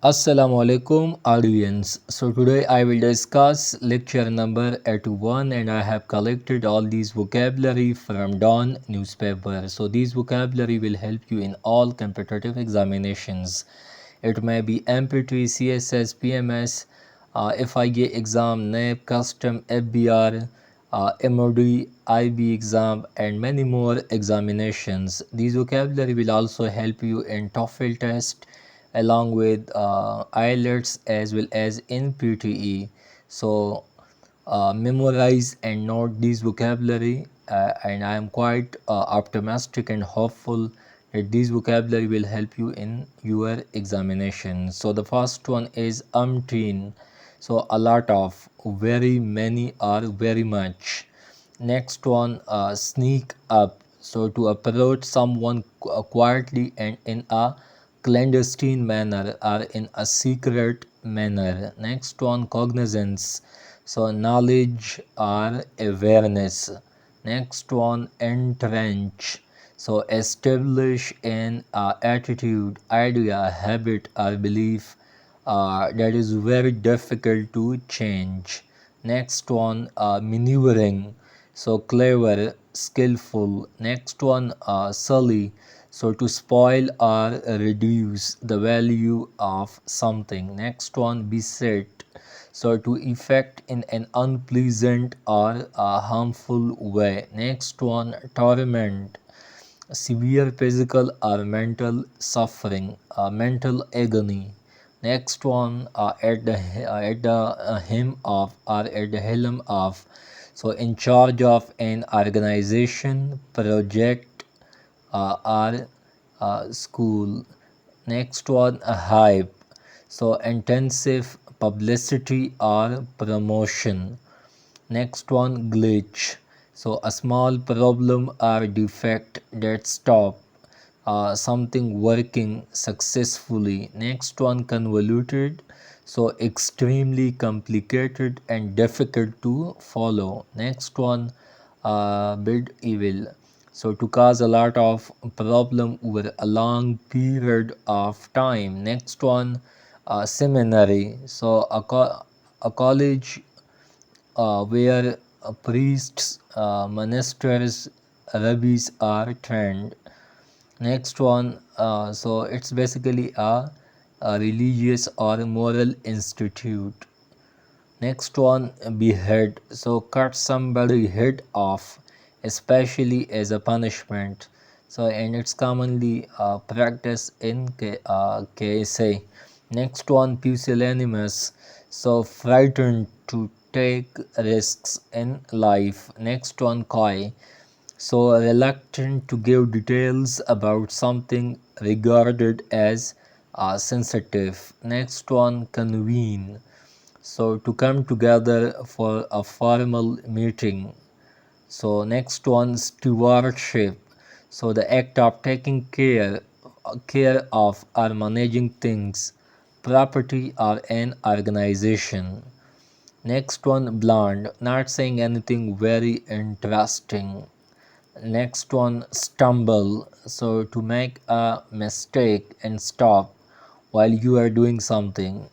Assalamu alaikum audience. So today I will discuss lecture number 81 and I have collected all these vocabulary from Dawn newspaper. So these vocabulary will help you in all competitive examinations. It may be MPT, CSS, PMS, FIA exam, NAP, custom, FBR, MOD, IB exam and many more examinations. These vocabulary will also help you in TOEFL test along with IELTS as well as in PTE. So memorize and note these vocabulary and I am quite optimistic and hopeful that these vocabulary will help you in your examination. So the first one is umpteen. So a lot of, very many or very much. Next one, sneak up. So to approach someone quietly and in a clandestine manner or in a secret manner. Next one, cognizance. So knowledge or awareness. Next one, entrench. So establish an attitude, idea, habit or belief that is very difficult to change. Next one, maneuvering. So clever, skillful. Next one, sully. So to spoil or reduce the value of something. Next one, beset. So to effect in an unpleasant or harmful way. Next one, torment. Severe physical or mental suffering, mental agony. Next one, at the hem of or at the helm of. So in charge of an organization, project, or school. Next one, a hype. So intensive publicity or promotion. Next one, glitch. So a small problem or defect that stop something working successfully. Next one, convoluted. So extremely complicated and difficult to follow. Next one, bid evil. So to cause a lot of problem over a long period of time. Next one, seminary. So a college where priests, ministers, rabbis are trained. Next one, so it's basically a religious or moral institute. Next one, behead. So cut somebody head off, especially as a punishment. So and it's commonly practiced in KSA. Next one, pusillanimous. So frightened to take risks in life. Next one, coy. So reluctant to give details about something regarded as sensitive. Next one, convene. So to come together for a formal meeting. So next one, stewardship. So the act of taking care of or managing things, property or an organization. Next one, bland, not saying anything very interesting. Next one, stumble. So to make a mistake and stop while you are doing something.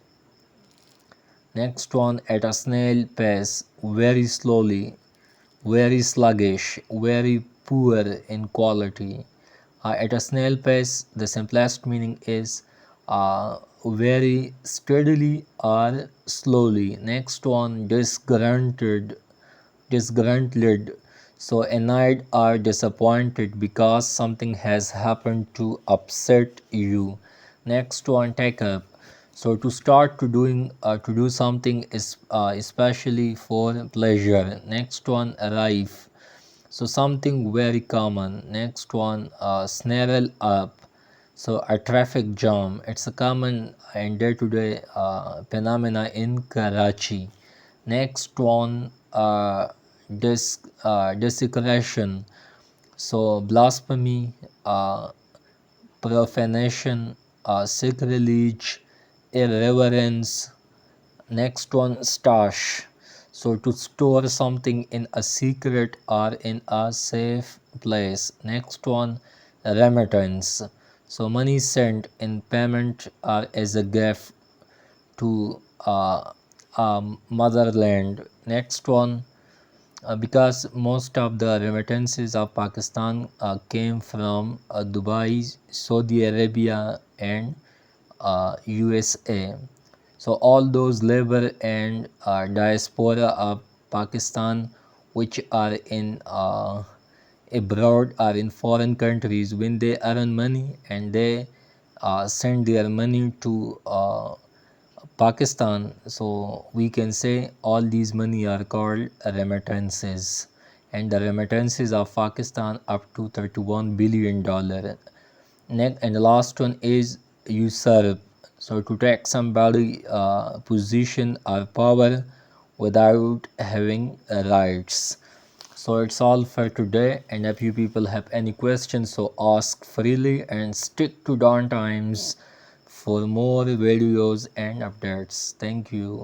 Next one, at a snail pace, very slowly, very sluggish, very poor in quality. At a snail pace, the simplest meaning is very steadily or slowly. Next one, disgruntled. So annoyed or disappointed because something has happened to upset you. Next one, take up. So to start to do something is especially for pleasure. Next one, arrive. So something very common. Next one, snarl up. So a traffic jam. It's a common and day-to-day phenomena in Karachi. Next one, desecration. So blasphemy, profanation, sacrilege, irreverence. Next one, stash. So to store something in a secret or in a safe place. Next one, remittance. So money sent in payment or as a gift to motherland. Next one, because most of the remittances of Pakistan came from Dubai, Saudi Arabia, and USA. So all those labor and diaspora of Pakistan, which are in abroad or in foreign countries, when they earn money and they send their money to Pakistan, so we can say all these money are called remittances, and the remittances of Pakistan up to $31 billion. Next and the last one is usurp. So to take somebody position or power without having rights. So it's all for today, and if you people have any questions, so ask freely and stick to Dawn Times for more videos and updates. Thank you.